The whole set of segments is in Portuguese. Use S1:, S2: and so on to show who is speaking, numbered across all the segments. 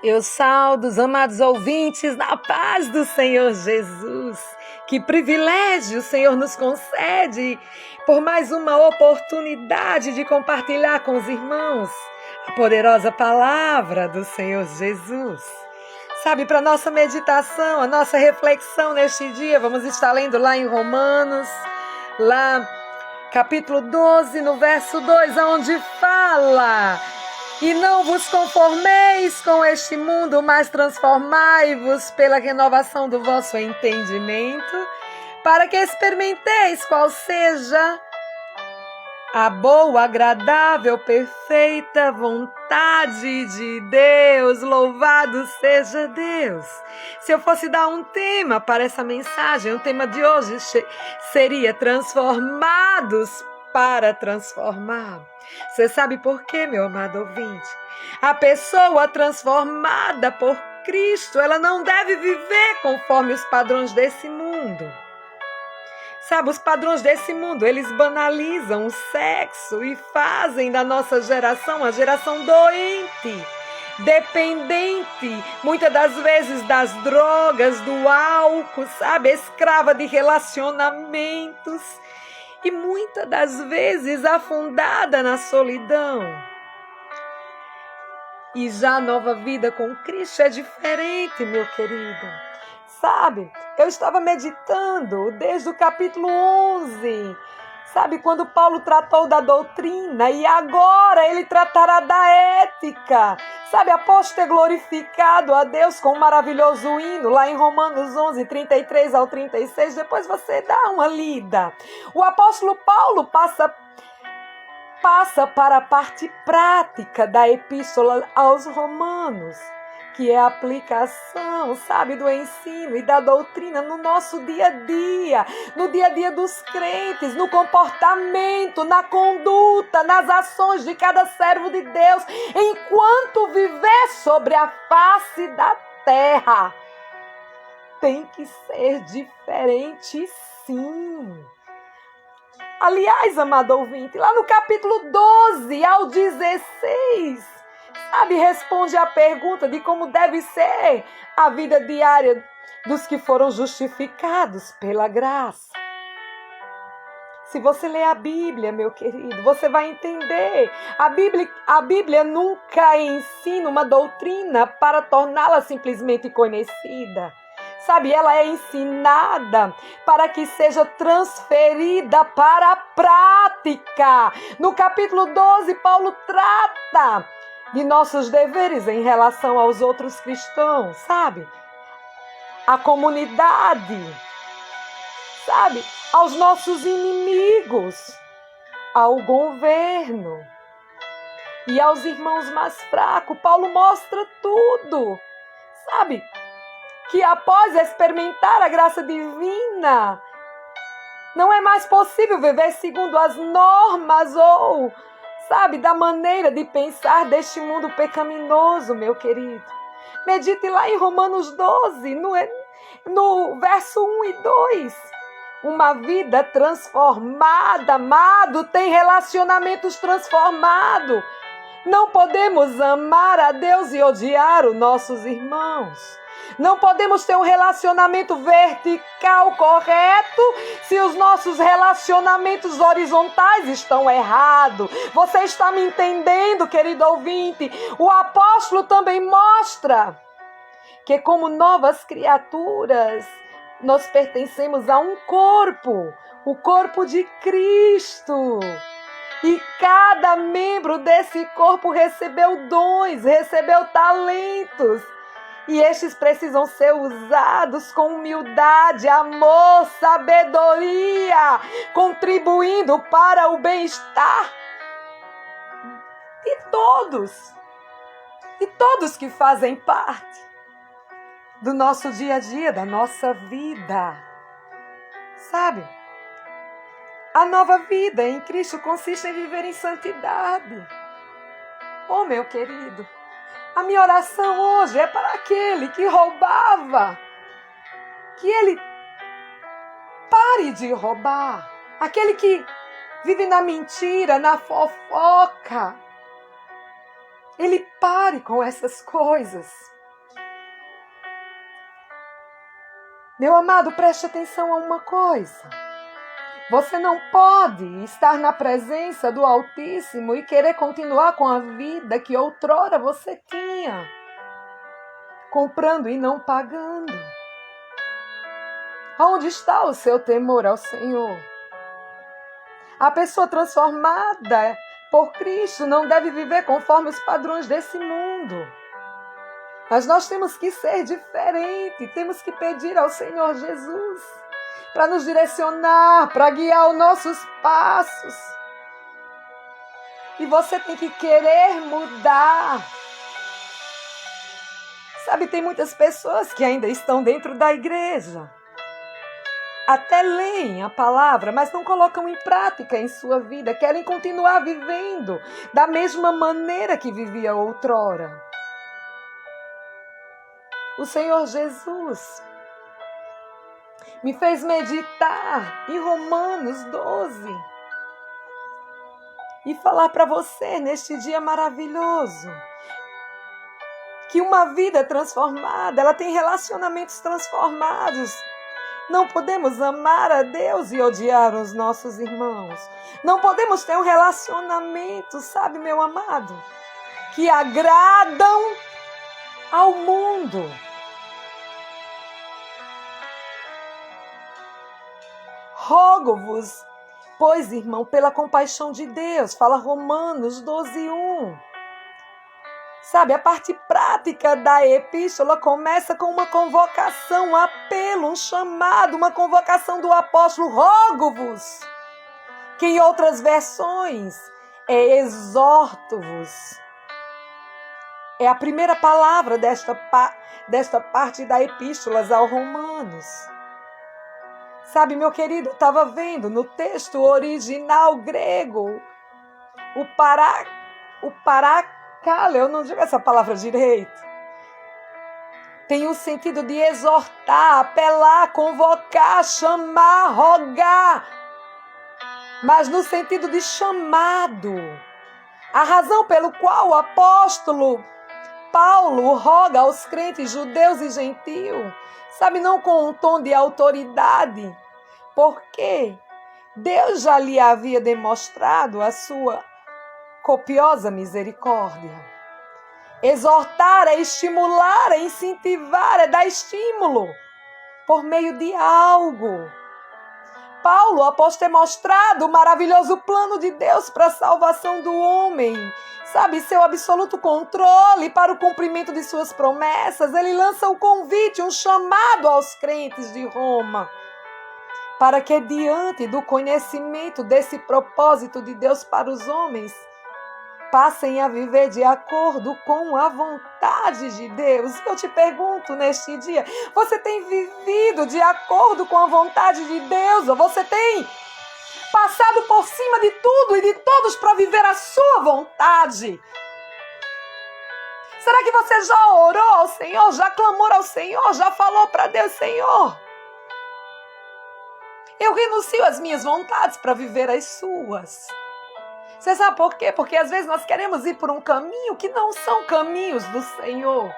S1: Eu saúdo os amados ouvintes na paz do Senhor Jesus. Que privilégio o Senhor nos concede por mais uma oportunidade de compartilhar com os irmãos a poderosa palavra do Senhor Jesus. Sabe, para nossa meditação, a nossa reflexão neste dia, vamos estar lendo lá em Romanos, lá capítulo 12, no verso 2, onde fala: e não vos conformeis com este mundo, mas transformai-vos pela renovação do vosso entendimento, para que experimenteis qual seja a boa, agradável, perfeita vontade de Deus. Louvado seja Deus. Se eu fosse dar um tema para essa mensagem, o tema de hoje seria transformados para transformar. Você sabe por quê, meu amado ouvinte? A pessoa transformada por Cristo, ela não deve viver conforme os padrões desse mundo. Sabe, os padrões desse mundo, eles banalizam o sexo e fazem da nossa geração uma geração doente, dependente, muitas das vezes das drogas, do álcool, sabe, escrava de relacionamentos e muitas das vezes afundada na solidão. E já a nova vida com Cristo é diferente, meu querido. Sabe, eu estava meditando desde o capítulo 11, sabe, quando Paulo tratou da doutrina e agora ele tratará da ética. Sabe, após ter glorificado a Deus com um maravilhoso hino, lá em Romanos 11, 33 ao 36, depois você dá uma lida. O apóstolo Paulo passa para a parte prática da epístola aos Romanos, que é a aplicação, sabe, do ensino e da doutrina no nosso dia a dia, no dia a dia dos crentes, no comportamento, na conduta, nas ações de cada servo de Deus, enquanto viver sobre a face da terra. Tem que ser diferente, sim. Aliás, amado ouvinte, lá no capítulo 12 ao 16, sabe, responde a pergunta de como deve ser a vida diária dos que foram justificados pela graça. Se você ler a Bíblia, meu querido, você vai entender. A Bíblia nunca ensina uma doutrina para torná-la simplesmente conhecida. Sabe, ela é ensinada para que seja transferida para a prática. No capítulo 12, Paulo trata de nossos deveres em relação aos outros cristãos, sabe? A comunidade, sabe? Aos nossos inimigos, ao governo e aos irmãos mais fracos. Paulo mostra tudo, sabe? Que após experimentar a graça divina, não é mais possível viver segundo as normas ou, sabe, da maneira de pensar deste mundo pecaminoso, meu querido. Medite lá em Romanos 12, no verso 1 e 2. Uma vida transformada, amado, tem relacionamentos transformados. Não podemos amar a Deus e odiar os nossos irmãos. Não podemos ter um relacionamento vertical correto se os nossos relacionamentos horizontais estão errados. Você está me entendendo, querido ouvinte? O apóstolo também mostra que, como novas criaturas, nós pertencemos a um corpo, o corpo de Cristo. E cada membro desse corpo recebeu dons, recebeu talentos. E estes precisam ser usados com humildade, amor, sabedoria, contribuindo para o bem-estar de todos. E todos que fazem parte do nosso dia a dia, da nossa vida. Sabe? A nova vida em Cristo consiste em viver em santidade. Oh, meu querido, a minha oração hoje é para aquele que roubava, que ele pare de roubar. Aquele que vive na mentira, na fofoca, ele Pare com essas coisas. Meu amado, preste atenção a uma coisa. Você não pode estar na presença do Altíssimo e querer continuar com a vida que outrora você tinha, comprando e não pagando. Onde está o seu temor ao Senhor? A pessoa transformada por Cristo não deve viver conforme os padrões desse mundo. Mas nós temos que ser diferentes, temos que pedir ao Senhor Jesus para nos direcionar, para guiar os nossos passos. E você tem que querer mudar. Sabe, tem muitas pessoas que ainda estão dentro da igreja. Até leem a palavra, mas não colocam em prática em sua vida. Querem continuar vivendo da mesma maneira que vivia outrora. O Senhor Jesus me fez meditar em Romanos 12 e falar para você neste dia maravilhoso que uma vida transformada, ela tem relacionamentos transformados. Não podemos amar a Deus e odiar os nossos irmãos. Não podemos ter um relacionamento, sabe, meu amado, que agradam ao mundo. Rogo-vos, pois, irmão, pela compaixão de Deus, fala Romanos 12:1. Sabe, a parte prática da epístola começa com uma convocação, um apelo, um chamado, uma convocação do apóstolo, rogo-vos, que em outras versões é exorto-vos. É a primeira palavra desta parte da epístola aos Romanos. Sabe, meu querido, eu estava vendo no texto original grego, o parakale, eu não digo essa palavra direito. Tem o sentido de exortar, apelar, convocar, chamar, rogar. Mas no sentido de chamado. A razão pelo qual o apóstolo Paulo roga aos crentes judeus e gentios, sabe, não com um tom de autoridade, porque Deus já lhe havia demonstrado a sua copiosa misericórdia. Exortar é estimular, é incentivar, é dar estímulo por meio de algo. Paulo, após ter mostrado o maravilhoso plano de Deus para a salvação do homem, sabe, seu absoluto controle para o cumprimento de suas promessas, ele lança um convite, um chamado aos crentes de Roma, para que diante do conhecimento desse propósito de Deus para os homens, passem a viver de acordo com a vontade de Deus. Eu te pergunto neste dia, você tem vivido de acordo com a vontade de Deus? Ou você tem passado por cima de tudo e de todos para viver a sua vontade? Será que você já orou ao Senhor, já clamou ao Senhor, já falou para Deus, Senhor, eu renuncio às minhas vontades para viver as suas? Você sabe por quê? Porque às vezes nós queremos ir por um caminho que não são caminhos do Senhor.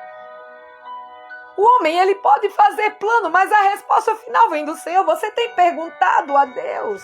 S1: O homem, ele pode fazer plano, mas a resposta final vem do Senhor. Você tem perguntado a Deus?